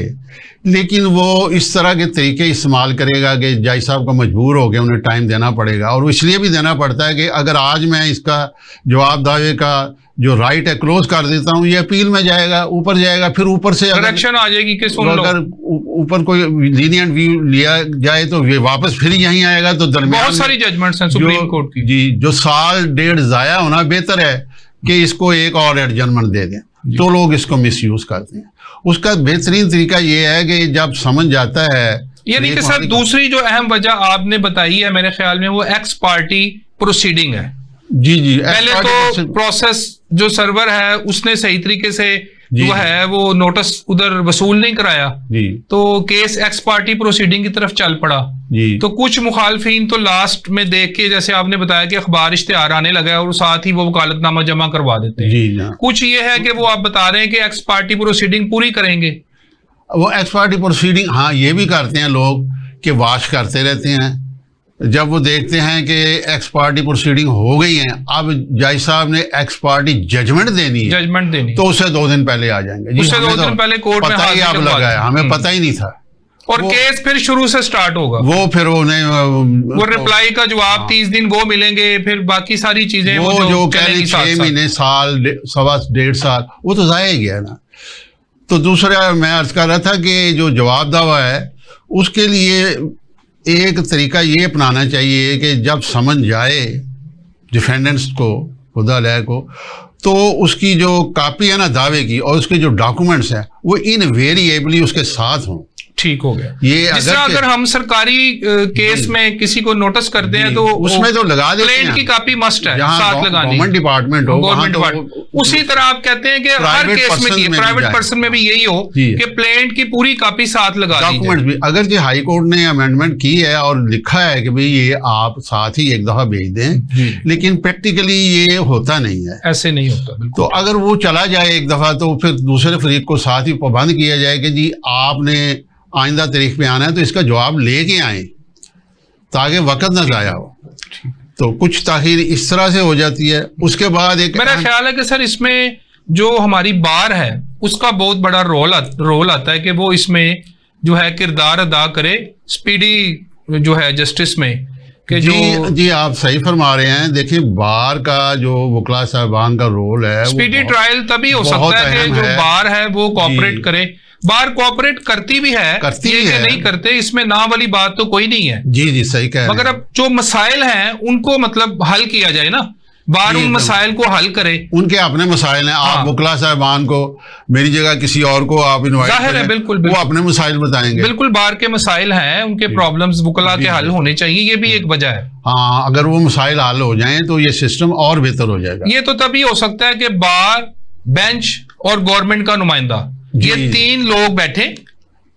लेकिन वो इस तरह के तरीके इस्तेमाल करेगा कि जज साहब को मजबूर हो गया, उन्हें टाइम देना पड़ेगा। और इसलिए भी देना पड़ता है कि अगर आज मैं इसका जवाब दावे का जो राइट है क्लोज कर देता हूँ, ये अपील में जाएगा, ऊपर जाएगा, फिर ऊपर से करेक्शन आ जाएगी कि सुन लो, अगर ऊपर कोई लीनियंट व्यू लिया जाए तो ये वापस फिर यहीं आएगा। तो दरमियान बहुत सारी जजमेंट्स हैं सुप्रीम कोर्ट की जी, जो साल डेढ़ जाया होना बेहतर है कि इसको एक और एडजमेंट दे दें, तो लोग इसको मिसयूज करते हैं। उसका बेहतरीन तरीका ये है कि जब समझ जाता है, यानी कि सर दूसरी जो अहम वजह आपने बताई है मेरे ख्याल में वो एक्स पार्टी प्रोसीडिंग है। जी पहले तो प्रोसेस जो सर्वर है उसने सही तरीके से जो है वो नोटिस उधर वसूल नहीं कराया जी, तो केस एक्स पार्टी प्रोसीडिंग की तरफ चल पड़ा जी। तो कुछ मुखालफीन तो लास्ट में देख के, जैसे आपने बताया कि अखबार इश्तिहार आने लगा और साथ ही वो वकालतनामा जमा करवा देते हैं जी। कुछ ये है कि वो आप बता रहे हैं कि एक्स पार्टी प्रोसीडिंग पूरी करेंगे, वो एक्स पार्टी प्रोसीडिंग हाँ ये भी करते हैं लोग कि वाश करते रहते हैं। जब वो देखते हैं कि एक्स पार्टी प्रोसीडिंग हो गई है, अब जज साहब ने एक्स पार्टी जजमेंट देनी तो उससे 2 दिन पहले आ जाएंगे। उससे 2 दिन पहले कोर्ट में हाजिर आप लगाया, हमें पता ही नहीं था। और केस फिर शुरू से स्टार्ट होगा। वो फिर वो रिप्लाई का जवाब 30 दिन वो मिलेंगे, फिर बाकी सारी चीजें वो जो कह रहे 6 महीने, साल, 1.5 साल, वो तो जाया ही गया ना। तो दूसरा मैं अर्ज कर रहा था कि जो जवाब दावा है उसके लिए एक तरीका ये अपनाना चाहिए कि जब समझ जाए डिफेंडेंट्स को, खुदा लय को, तो उसकी जो कापी है ना दावे की और उसके जो डॉक्यूमेंट्स हैं वो इनवेरिएबली उसके साथ हों। ठीक हो गया। ये अगर हम सरकारी केस में किसी को नोटिस करते हैं तो उसमें तो लगा देते हैं, प्लेंट की कॉपी मस्ट है साथ लगानी, गवर्नमेंट डिपार्टमेंट हो, गवर्नमेंट डिपार्टमेंट। उसी तरह आप कहते हैं कि हर केस में प्राइवेट पर्सन में भी यही हो कि प्लेंट की पूरी कॉपी साथ लगा दी डॉक्यूमेंट भी। अगर जो हाई कोर्ट ने अमेंडमेंट की है और लिखा है कि भाई ये आप साथ ही एक दफा भेज दें, लेकिन प्रैक्टिकली ये होता नहीं है, ऐसे नहीं होता। तो अगर वो चला जाए एक दफा तो फिर दूसरे फरीक को साथ ही पाबंद किया जाए कि जी आपने आइंदा तारीख पे आना है तो इसका जवाब लेके आए ताकि वक्त ना जाया हो। तो कुछ ताखीर इस तरह से हो जाती है। उसके बाद एक मेरा ख्याल है कि सर इसमें जो हमारी बार है उसका बहुत बड़ा रोल आता है कि वो इसमें जो है किरदार अदा करे स्पीडी जो है जस्टिस में कि जी आप सही फरमा रहे हैं। देखिए बार का जो वकला साहबान का रोल है, स्पीडी ट्रायल तभी हो सकता है कि जो बार है वो कोऑपरेट करे। बार कोऑपरेट करती भी है, नहीं करते इसमें ना वाली बात तो कोई नहीं है। जी सही कह रहे हैं। मगर अब जो मसाइल हैं उनको मतलब हल किया जाए ना, बार उन मसाइल को हल करे। उनके अपने मसाइल हैं। आप वकला साहबान को मेरी जगह किसी और को आप इनवाइट करें, बिल्कुल वो अपने मसाइल बताएंगे। बिल्कुल बार के मसाइल हैं, उनके प्रॉब्लम्स वकला के हल होने चाहिए, ये भी एक वजह है। हाँ, अगर वो मसाइल हल हो जाएं तो ये सिस्टम और बेहतर हो जाएगा। ये तो तभी हो सकता है कि बार, बेंच और गवर्नमेंट का नुमाइंदा, ये तीन लोग बैठे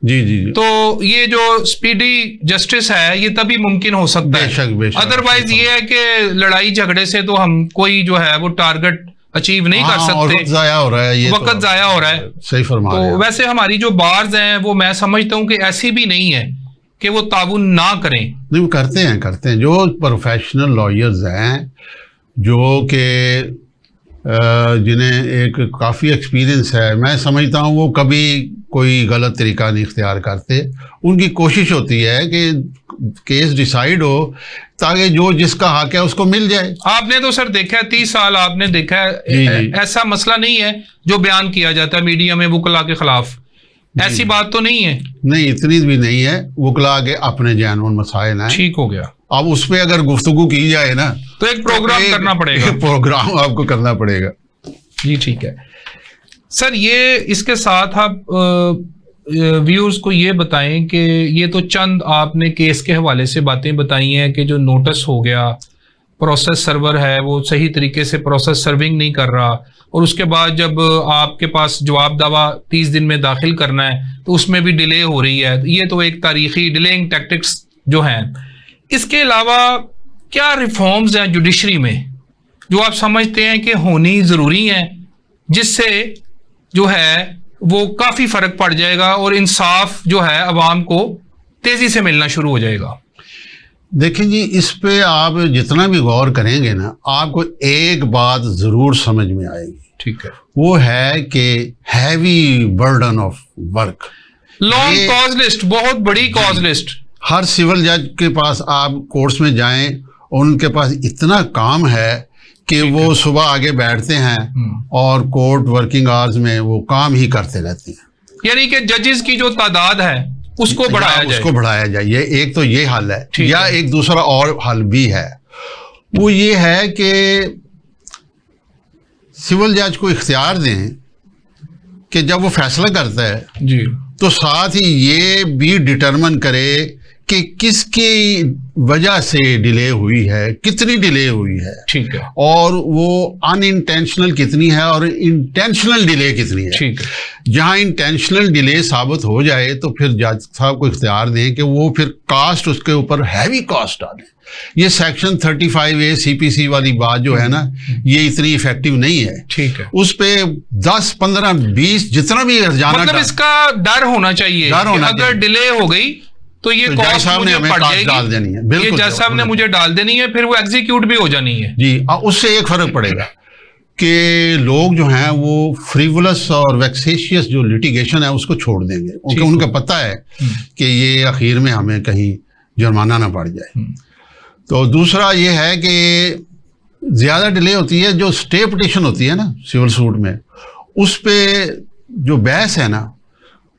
जी तो ये जो स्पीडी जस्टिस है ये तभी मुमकिन हो सकता है। बेशक। अदरवाइज ये है कि लड़ाई झगड़े से तो हम कोई जो है वो टारगेट अचीव नहीं कर सकते, वक्त जाया हो रहा है, वक्त जाया हो रहा है। सही फरमा रहे हैं। तो वैसे हमारी जो बार्स हैं वो मैं समझता हूँ कि ऐसी भी नहीं है कि वो ताउन ना करें। नहीं, वो करते हैं। जो प्रोफेशनल लॉयर्स हैं जो कि जिन्हें एक काफ़ी एक्सपीरियंस है, मैं समझता हूँ वो कभी कोई गलत तरीका नहीं इख्तियार करते। उनकी कोशिश होती है कि केस डिसाइड हो ताकि जो जिसका हक है उसको मिल जाए। आपने तो सर देखा है 30 साल आपने देखा है, ऐसा मसला नहीं है जो बयान किया जाता है मीडिया में वकला के खिलाफ, ऐसी बात तो नहीं है। नहीं, इतनी भी नहीं है। वकला के अपने जानवन मसाइल हैं। ठीक हो गया। अब उस पर अगर गुफ्तगू की जाए ना तो एक प्रोग्राम करना पड़ेगा। प्रोग्राम आपको करना पड़ेगा। जी ठीक है सर। ये इसके साथ आप व्यूअर्स को ये बताएं कि ये तो चंद आपने केस के हवाले से बातें बताई हैं कि जो नोटिस हो गया, प्रोसेस सर्वर है वो सही तरीके से प्रोसेस सर्विंग नहीं कर रहा, और उसके बाद जब आपके पास जवाब दावा 30 दिन में दाखिल करना है तो उसमें भी डिले हो रही है। ये तो एक तारीखी डिलेइंग टैक्टिक्स जो हैं। इसके अलावा क्या रिफॉर्म्स हैं जुडिशरी में जो आप समझते हैं कि होनी ज़रूरी हैं, जिससे जो है वो काफ़ी फ़र्क पड़ जाएगा और इंसाफ जो है अवाम को तेज़ी से मिलना शुरू हो जाएगा? देखिए जी, इस पे आप जितना भी गौर करेंगे ना, आपको एक बात ज़रूर समझ में आएगी। ठीक है। वो है कि heavy burden of work, long cause list, बहुत बड़ी कॉज लिस्ट। हर सिविल जज के पास आप कोर्ट्स में जाएं, उनके पास इतना काम है कि वो सुबह आगे बैठते हैं और कोर्ट वर्किंग आवर्स में वो काम ही करते रहते हैं। यानी कि जजेस की जो तादाद है उसको बढ़ाया जाए। ये एक तो ये हल है, या एक दूसरा और हल भी है। वो ये है कि सिविल जज को इख्तियार दें कि जब वो फैसला करता है जी, तो साथ ही ये भी डिटरमिन करे कि किसकी वजह से डिले हुई है, कितनी डिले हुई है। ठीक है। और वो अनइंटेंशनल कितनी है और इंटेंशनल डिले कितनी है। ठीक है। जहां इंटेंशनल डिले साबित हो जाए तो फिर जज साहब को इख्तियार दें कि वो फिर कास्ट उसके ऊपर हैवी कास्ट डालें। ये सेक्शन 35A CPC वाली बात जो है ना, ये इतनी इफेक्टिव नहीं है। ठीक है। उस पे 10, 15, 20 जितना भी जाना, मतलब इसका डर होना चाहिए। अगर डिले हो गई तो ये जज साहब ने हमें कास्ट डाल देनी है। बिल्कुल, जज साहब ने मुझे डाल देनी है, फिर वो एग्जीक्यूट भी हो जानी है। जी, उससे एक फर्क पड़ेगा कि लोग जो हैं वो फ्रीवलस और वैक्सेशियस जो लिटिगेशन है उसको छोड़ देंगे, क्योंकि उनका पता है कि ये आखिर में हमें कहीं जुर्माना ना पड़ जाए। तो दूसरा ये है कि ज़्यादा डिले होती है, जो स्टे पिटिशन होती है ना सिविल सूट में, उस पे जो बहस है ना,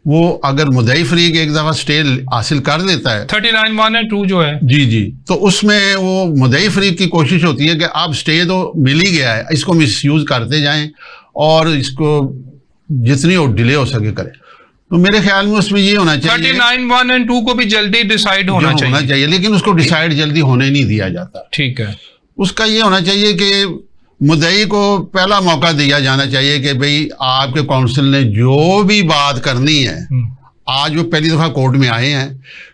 वो अगर मुद्दई फरीक एक दफ़ा स्टे हासिल कर देता है 39(1) और 2 जो है, जी, तो उसमें वो मुद्दई फरीक की कोशिश होती है कि अब स्टे तो मिल ही गया है, इसको मिसयूज़ करते जाएं और इसको जितनी और डिले हो सके करें। तो मेरे ख्याल में उसमें ये होना चाहिए 39(1) और 2 को भी जल्दी डिसाइड होना चाहिए, लेकिन उसको डिसाइड जल्दी होने नहीं दिया जाता। ठीक है, उसका ये होना चाहिए कि मुद्दई को पहला मौका दिया जाना चाहिए कि भाई आपके काउंसिल ने जो भी बात करनी है, आज वो पहली दफा कोर्ट में आए हैं,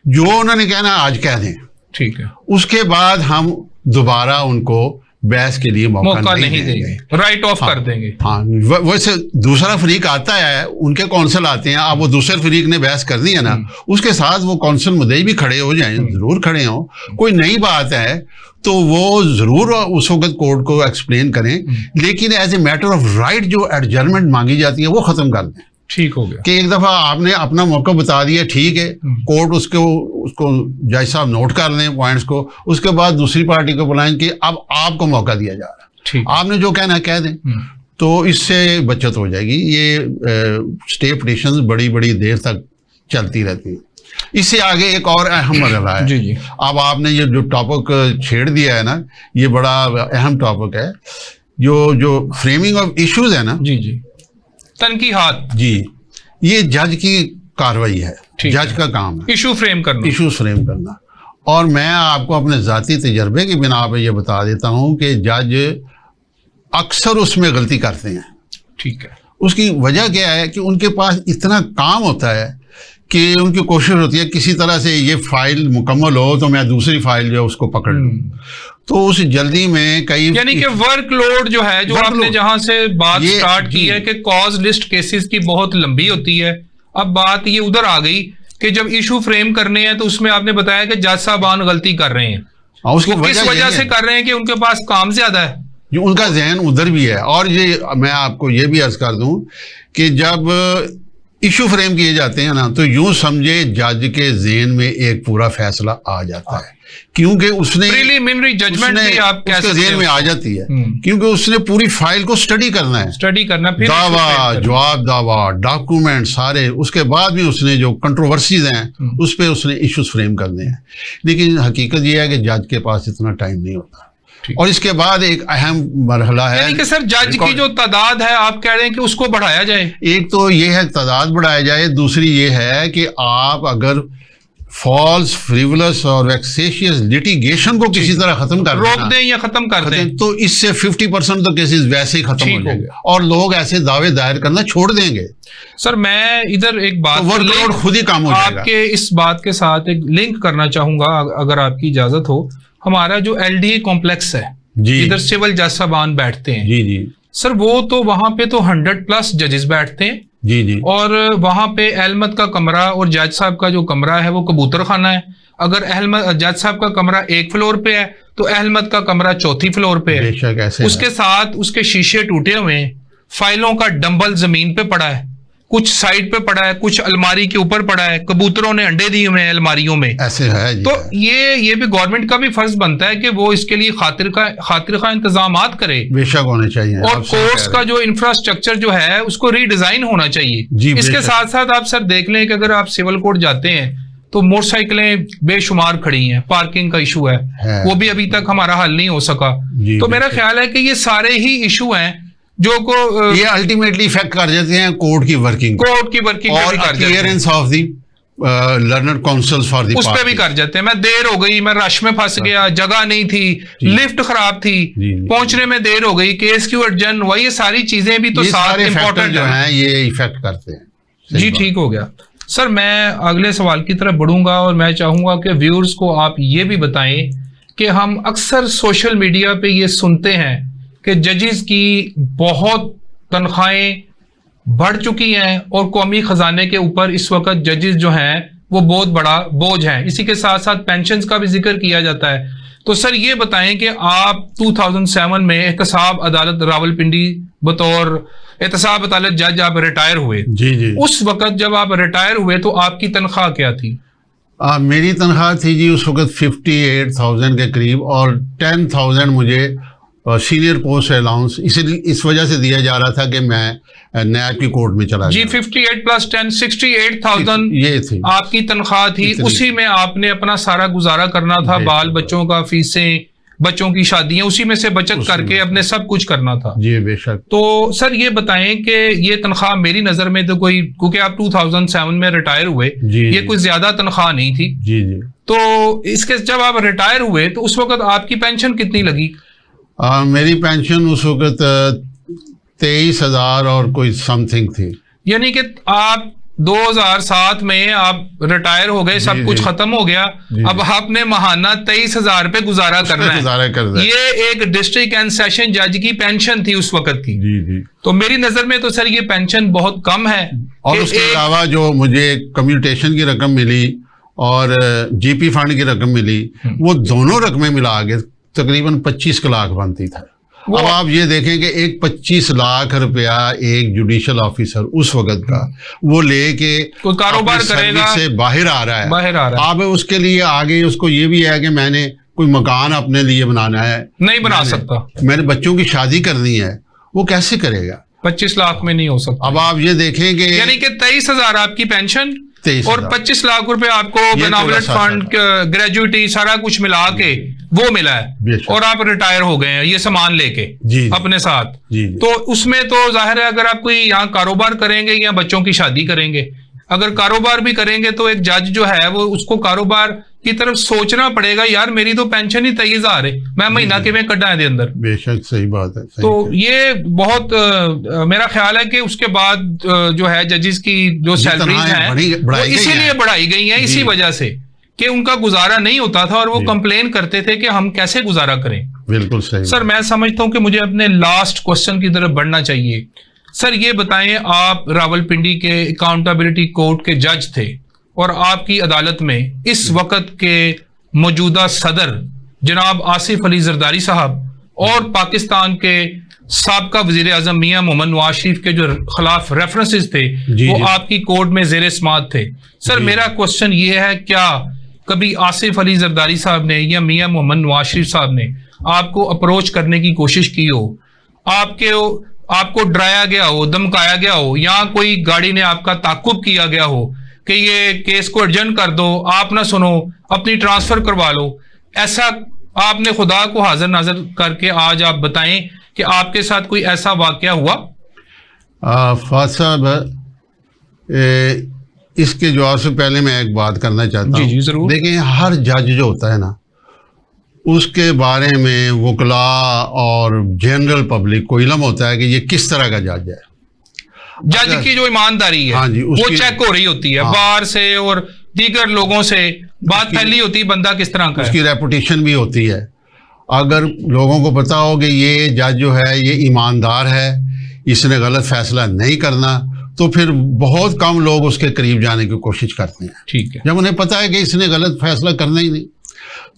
जो उन्होंने कहना आज कह दें। ठीक है, उसके बाद हम दोबारा उनको बहस के लिए मौका नहीं देंगे, राइट ऑफ कर देंगे। हाँ, वैसे दूसरा फरीक आता है, उनके कौंसल आते हैं, अब वो दूसरे फरीक ने बहस करनी है ना, उसके साथ वो कौंसल मुद्दई भी खड़े हो जाएं, जरूर खड़े हों। कोई नई बात है तो वो जरूर उस वक्त कोर्ट को एक्सप्लेन करें, लेकिन as a matter of right जो एडजर्नमेंट मांगी जाती है वो खत्म कर दें। ठीक हो गया कि एक दफा आपने अपना मौका बता दिया, ठीक है, कोर्ट उसको जज साहब नोट कर लें पॉइंट्स को, उसके बाद दूसरी पार्टी को बुलाएं कि अब आपको मौका दिया जा रहा है, आपने जो कहना है कह दें, तो इससे बचत हो जाएगी। ये स्टे पिटीशंस बड़ी बड़ी देर तक चलती रहती है। इससे आगे एक और अहम मसला है। जी। अब आपने ये जो टॉपिक छेड़ दिया है ना, ये बड़ा अहम टॉपिक है, जो फ्रेमिंग ऑफ इश्यूज है ना। जी, तनकीहात। जी, ये जज की कार्रवाई है, जज का काम है इशू फ्रेम करना। और मैं आपको अपने जाती तजर्बे की बिना पर यह बता देता हूं कि जज अक्सर उसमें गलती करते हैं। ठीक है, उसकी वजह क्या है कि उनके पास इतना काम होता है कि उनकी कोशिश होती है किसी तरह से ये फाइल मुकम्मल हो तो मैं दूसरी फाइल जो है उसको पकड़ लूं। तो उस जल्दी में कई, यानी कि वर्कलोड जो है, जो आपने जहां से बात स्टार्ट की है कि कॉज लिस्ट केसेस की बहुत लंबी होती है, अब बात ये उधर आ गई कि जब इशू फ्रेम करने हैं तो उसमें आपने बताया कि जज साहबान गलती कर रहे हैं। किस वजह से कर रहे हैं कि उनके पास काम ज्यादा है, जो उनका जहन उधर भी है। और ये मैं आपको ये भी अर्ज कर दूं कि जब इशू फ्रेम किए जाते हैं ना, तो यूं समझे जज के ज़हन में एक पूरा फैसला आ जाता है, क्योंकि उसने प्रीलिमिनरी जजमेंट भी आप कह सकते हैं, ज़हन में आ जाती है, क्योंकि उसने पूरी फाइल को स्टडी करना, फिर दावा जवाब, दावा डॉक्यूमेंट सारे, उसके बाद भी उसने जो कंट्रोवर्सीज हैं उस पर उसने इश्यूज फ्रेम करने हैं। लेकिन हकीकत यह है कि जज के पास इतना टाइम नहीं होता। और इसके बाद एक अहम मरहला है, यानी कि सर जज की जो तादाद है, आप कह रहे हैं कि उसको बढ़ाया जाए। एक तो ये है तादाद बढ़ाया जाए, दूसरी ये है कि आप अगर फॉल्स, फ्रिवलस और वेक्सेशियस लिटिगेशन को किसी तरह खत्म कर रोक दें या खत्म कर दें, तो इससे 50% तो केसेस वैसे ही खत्म हो जाएंगे और लोग ऐसे दावे दायर करना छोड़ देंगे। सर मैं इधर एक बात, तो वर्कलोड खुद ही काम हो जाएगा। आपके इस बात के साथ एक लिंक करना चाहूंगा अगर आपकी इजाजत हो। हमारा जो LDA कॉम्प्लेक्स है, इधर सिविल जज साहबान बैठते हैं। जी सर, वो तो वहां पे तो 100+ जजेस बैठते हैं। जी। और वहां पे अहमद का कमरा और जज साहब का जो कमरा है वो कबूतर खाना है। अगर अहमद जज साहब का कमरा 1 फ्लोर पे है तो अहमद का कमरा 4थी फ्लोर पे है। उसके साथ उसके शीशे टूटे हुए हैं, फाइलों का डंबल जमीन पे पड़ा है, कुछ साइड पे पड़ा है, कुछ अलमारी के ऊपर पड़ा है, कबूतरों ने अंडे दिए हुए हैं अलमारियों में। ऐसे है तो ये भी गवर्नमेंट का भी फर्ज बनता है कि वो इसके लिए खातिर का इंतजामात करे, बेशक होने चाहिए। और कोर्ट्स का जो इंफ्रास्ट्रक्चर जो है उसको रीडिजाइन होना चाहिए। इसके साथ साथ आप सर देख लें कि अगर आप सिविल कोर्ट जाते हैं तो मोटरसाइकिलें बेशुमार खड़ी हैं, पार्किंग का इशू है, वो भी अभी तक हमारा हल नहीं हो सका। तो मेरा ख्याल है कि ये सारे ही इशू हैं जो को ये अल्टीमेटली इफेक्ट कर जाते हैं कोर्ट की वर्किंग और clearance of the learner councils for the, उस पे भी कर जाते हैं। मैं देर हो गई, मैं रश में फंस गया, जगह नहीं थी, लिफ्ट खराब थी, पहुंचने में देर हो गई, केस क्यू एडजर्न हुआ, ये सारी चीजें भी तो साथ इंपॉर्टेंट जो हैं ये इफेक्ट करते हैं। जी ठीक हो गया। सर मैं अगले सवाल की तरफ बढ़ूंगा और मैं चाहूंगा कि व्यूअर्स को आप ये भी बताएं कि हम अक्सर सोशल मीडिया पे ये सुनते हैं कि जजेस की बहुत तनख्वाहें बढ़ चुकी हैं और कौमी खजाने के ऊपर इस वक्त जजेस जो हैं वो बहुत बड़ा बोझ हैं। इसी के साथ साथ पेंशन्स का भी जिक्र किया जाता है। तो सर ये बताएं कि आप 2007 में एहतसाब अदालत रावलपिंडी बतौर एहतसाब अदालत जज आप रिटायर हुए। जी। उस वक्त जब आप रिटायर हुए तो आपकी तनख्वाह क्या थी? मेरी तनख्वाह थी जी उस वक्त 58,000 के करीब और 10,000 मुझे सीनियर पोस्ट अलाउंस इस वजह से दिया जा रहा था कि मैं नैब की कोर्ट में चला जी। 58 + 10 68,000 ये थी आपकी तनख्वाह थी। उसी में आपने अपना सारा गुजारा करना था, बाल बच्चों का फीसें, बच्चों की शादियां, उसी में से बचत करके अपने सब कुछ करना था। जी बेशक। तो सर ये बताएं कि ये तनख्वाह मेरी नजर में तो कोई, क्योंकि आप 2007 में रिटायर हुए, ये कोई ज्यादा तनख्वाह नहीं थी। जी जी। तो इसके जब आप रिटायर हुए तो उस वक्त आपकी पेंशन कितनी लगी? मेरी पेंशन उस वक्त 23,000 और कोई समथिंग थी। यानी कि आप 2007 में आप रिटायर हो गए, सब कुछ खत्म हो गया, अब आपने महाना 23,000 पे गुजारा करना है। ये एक डिस्ट्रिक्ट एंड सेशन जज की पेंशन थी उस वक्त की। जी जी। तो मेरी नजर में तो सर ये पेंशन बहुत कम है। और उसके अलावा जो मुझे कम्यूटेशन की रकम मिली और जीपी फंड की रकम मिली, वो दोनों रकमें मिला के तकरीबन 25 लाख बनती था। अब आप ये देखें कि एक 25 लाख रुपया एक जुडिशल ऑफिसर उस वक्त का वो लेके कारोबार करेगा, से बाहर आ रहा है। अब उसके लिए आगे उसको ये भी है कि मैंने कोई मकान अपने लिए बनाना है, नहीं बना सकता, मैंने बच्चों की शादी करनी है, वो कैसे करेगा? 25 लाख में नहीं हो सकता। अब आप ये देखें कि यानी कि 23,000 आपकी पेंशन और 25 लाख रुपए आपको बेनावलेट फंड, ग्रेजुएटी, सारा कुछ मिला के वो मिला है, और आप रिटायर हो गए हैं ये सामान लेके अपने साथ। तो उसमें तो जाहिर है अगर आप कोई यहाँ कारोबार करेंगे या बच्चों की शादी करेंगे, अगर कारोबार भी करेंगे तो एक जज जो है वो उसको कारोबार की तरफ सोचना पड़ेगा, यार मेरी तो पेंशन ही 23,000 है, मैं महीना के में कटा है दे अंदर। बेशक सही बात है। तो ये बहुत मेरा ख्याल है कि उसके बाद जो है जजेस की जो सैलरीज हैं वो इसीलिए बढ़ाई गई हैं, इसी वजह से कि उनका गुजारा नहीं होता था और वो कंप्लेन करते थे कि हम कैसे गुजारा करें। बिल्कुल सही। सर मैं समझता हूं कि मुझे अपने लास्ट क्वेश्चन की तरफ बढ़ना चाहिए। सर ये बताएं, आप रावलपिंडी के अकाउंटेबिलिटी कोर्ट के जज थे और आपकी अदालत में इस वक्त के मौजूदा सदर जनाब आसिफ अली जरदारी साहब और पाकिस्तान के साबका वजीर आजम मियां मोहम्मद नवाज शरीफ के जो खिलाफ रेफरेंसेस थे वो आपकी कोर्ट में जेर समाअत थे। सर मेरा क्वेश्चन ये है, क्या कभी आसिफ अली जरदारी साहब ने या मियां मोहम्मद नवाज शरीफ साहब ने आपको अप्रोच करने की कोशिश की हो, आपको डराया गया हो, धमकाया गया हो, या कोई गाड़ी ने आपका ताकुब किया गया हो कि ये केस को एडजर्न कर दो, आप ना सुनो, अपनी ट्रांसफर करवा लो, ऐसा आपने खुदा को हाजिर नाजिर करके आज आप बताएं कि आपके साथ कोई ऐसा वाकया हुआ? फाद साहब, इसके जवाब से पहले मैं एक बात करना चाहता हूँ। जी जरूर। देखिए, हर जज जो होता है ना, उसके बारे में वकला और जनरल पब्लिक को इल्म होता है कि ये किस तरह का जज है। जज की जो ईमानदारी है, हाँ जी, वो चेक हो रही होती है, बाहर से और दीगर लोगों से बात फैली होती है, बंदा किस तरह का है, उसकी रेपुटेशन भी होती है। अगर लोगों को पता हो कि ये जज जो है ये ईमानदार है, इसने गलत फैसला नहीं करना, तो फिर बहुत कम लोग उसके करीब जाने की कोशिश करते हैं। ठीक है। जब उन्हें पता है कि इसने गलत फैसला करना ही नहीं।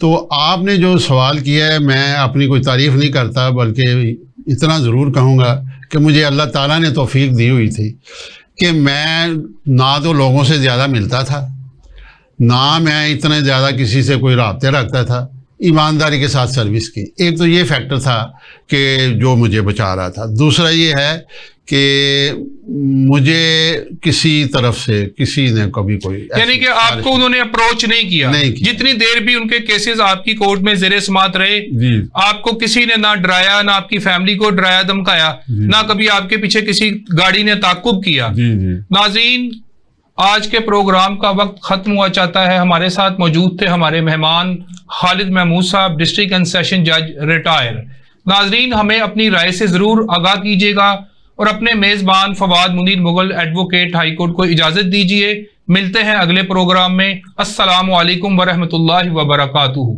तो आपने जो सवाल किया है, मैं अपनी कोई तारीफ नहीं करता, बल्कि इतना ज़रूर कहूँगा कि मुझे अल्लाह ताला ने तौफीक दी हुई थी कि मैं ना तो लोगों से ज़्यादा मिलता था, ना मैं इतने ज़्यादा किसी से कोई राब्ते रखता था, ईमानदारी के साथ सर्विस की। एक तो ये फैक्टर था कि जो मुझे बचा रहा था। दूसरा ये है कि मुझे किसी तरफ से किसी ने कभी कोई, यानी कि आपको उन्होंने अप्रोच नहीं किया, जितनी देर भी उनके केसेस आपकी कोर्ट में जेरे समाअत रहे, आपको किसी ने ना डराया, ना आपकी फैमिली को डराया धमकाया, ना कभी आपके पीछे किसी गाड़ी ने ताकुब किया। नाज़रीन, आज के प्रोग्राम का वक्त खत्म हुआ चाहता है। हमारे साथ मौजूद थे हमारे मेहमान खालिद महमूद साहब, डिस्ट्रिक्ट एंड सेशन जज रिटायर। नाजरीन, हमें अपनी राय से जरूर आगाह कीजिएगा और अपने मेजबान Fawad Munir Mughal advocate high court को इजाजत दीजिए। मिलते हैं अगले प्रोग्राम में। अस्सलामु अलैकुम वरहमतुल्लाहि वबरकातुहू।